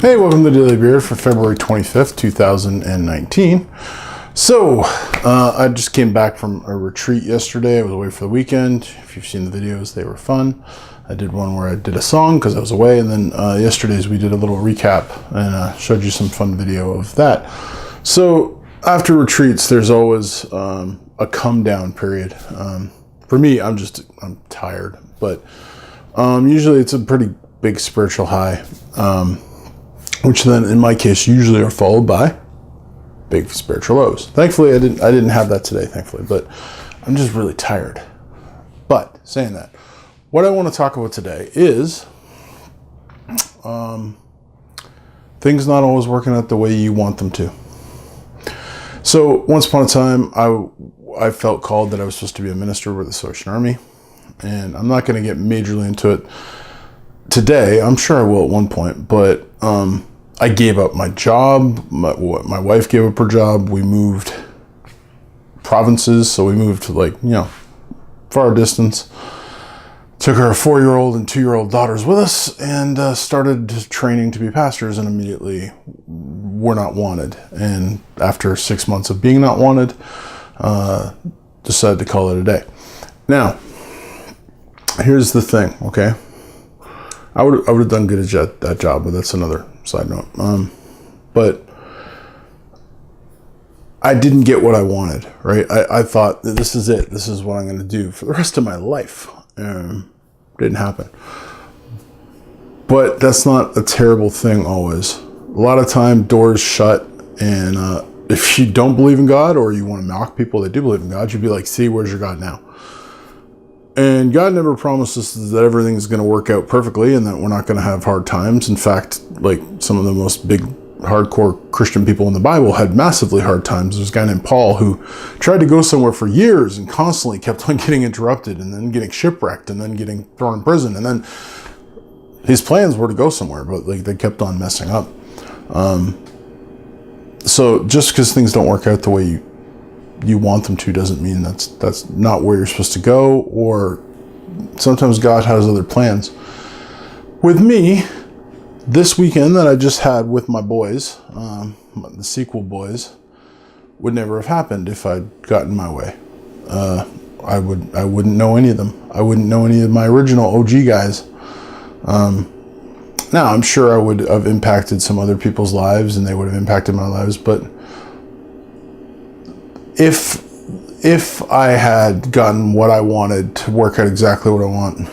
Hey, welcome to Daily Beard for February 25th, 2019. So, I just came back from a retreat yesterday. I was away for the weekend. If you've seen the videos, they were fun. I did one where I did a song because I was away, and then yesterday's we did a little recap and showed you some fun video of that. So, after retreats, there's always a come down period. For me, I'm tired, but usually it's a pretty big spiritual high. Which then, in my case, usually are followed by big spiritual lows. Thankfully, I didn't have that today, thankfully, but I'm just really tired. But saying that, what I want to talk about today is things not always working out the way you want them to. So once upon a time, I felt called that I was supposed to be a minister with the Salvation Army, and I'm not going to get majorly into it today. I'm sure I will at one point, but I gave up my job. My wife gave up her job. We moved provinces, so we moved to far distance. Took our 4-year-old and 2-year-old daughters with us and started training to be pastors, and immediately were not wanted. And after 6 months of being not wanted, decided to call it a day. Now, here's the thing, okay? I would have done good at that job, but that's another side note. But I didn't get what I wanted, right? I thought that this is it. This is what I'm going to do for the rest of my life. Didn't happen. But that's not a terrible thing always. A lot of time doors shut, and if you don't believe in God or you want to mock people that do believe in God, you'd be like, see, where's your God now? And God never promises that everything's going to work out perfectly and that we're not going to have hard times. In fact, like some of the most big hardcore Christian people in the Bible had massively hard times. There's a guy named Paul who tried to go somewhere for years and constantly kept on getting interrupted and then getting shipwrecked and then getting thrown in prison. And then his plans were to go somewhere, but they kept on messing up. So just because things don't work out the way you want them to doesn't mean that's not where you're supposed to go, or sometimes God has other plans. With me, this weekend that I just had with my boys, the sequel boys, would never have happened if I'd gotten my way. I wouldn't know any of them. I wouldn't know any of my original OG guys. Now, I'm sure I would have impacted some other people's lives and they would have impacted my lives, but if I had gotten what I wanted to work out exactly what I want,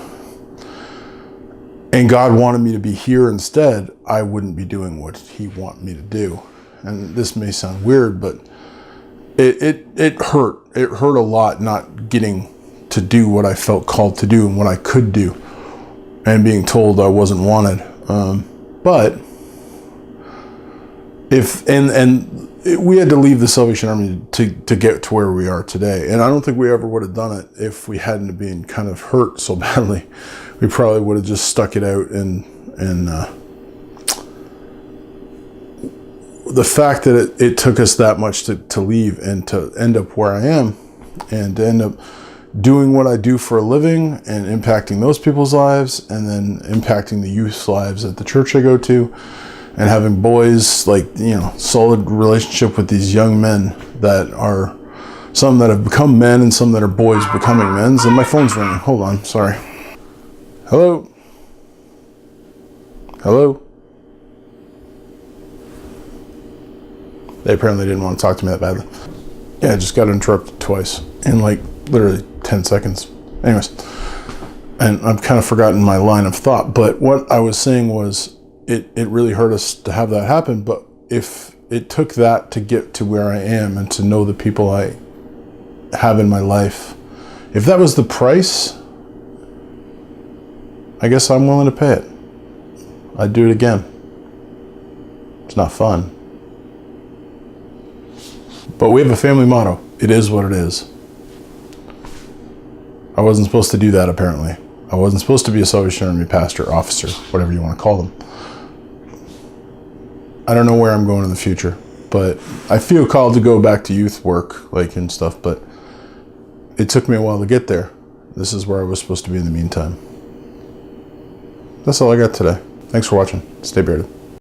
and God wanted me to be here instead, I wouldn't be doing what He wanted me to do. And this may sound weird, but it hurt. It hurt a lot not getting to do what I felt called to do and what I could do, and being told I wasn't wanted. But we had to leave the Salvation Army to get to where we are today. And I don't think we ever would have done it if we hadn't been kind of hurt so badly. We probably would have just stuck it out. And the fact that it took us that much to leave and to end up where I am and to end up doing what I do for a living and impacting those people's lives and then impacting the youth's lives at the church I go to, and having boys, solid relationship with these young men that are, some that have become men and some that are boys becoming men. And my phone's ringing. Hold on, sorry. Hello? Hello? They apparently didn't want to talk to me that badly. Yeah, I just got interrupted twice in literally 10 seconds. Anyways, and I've kind of forgotten my line of thought, but what I was saying was, it really hurt us to have that happen, but if it took that to get to where I am and to know the people I have in my life, if that was the price, I guess I'm willing to pay it. I'd do it again. It's not fun. But we have a family motto. It is what it is. I wasn't supposed to do that, apparently. I wasn't supposed to be a Salvation Army pastor, officer, whatever you want to call them. I don't know where I'm going in the future, but I feel called to go back to youth work, and stuff, but it took me a while to get there. This is where I was supposed to be in the meantime. That's all I got today. Thanks for watching. Stay bearded.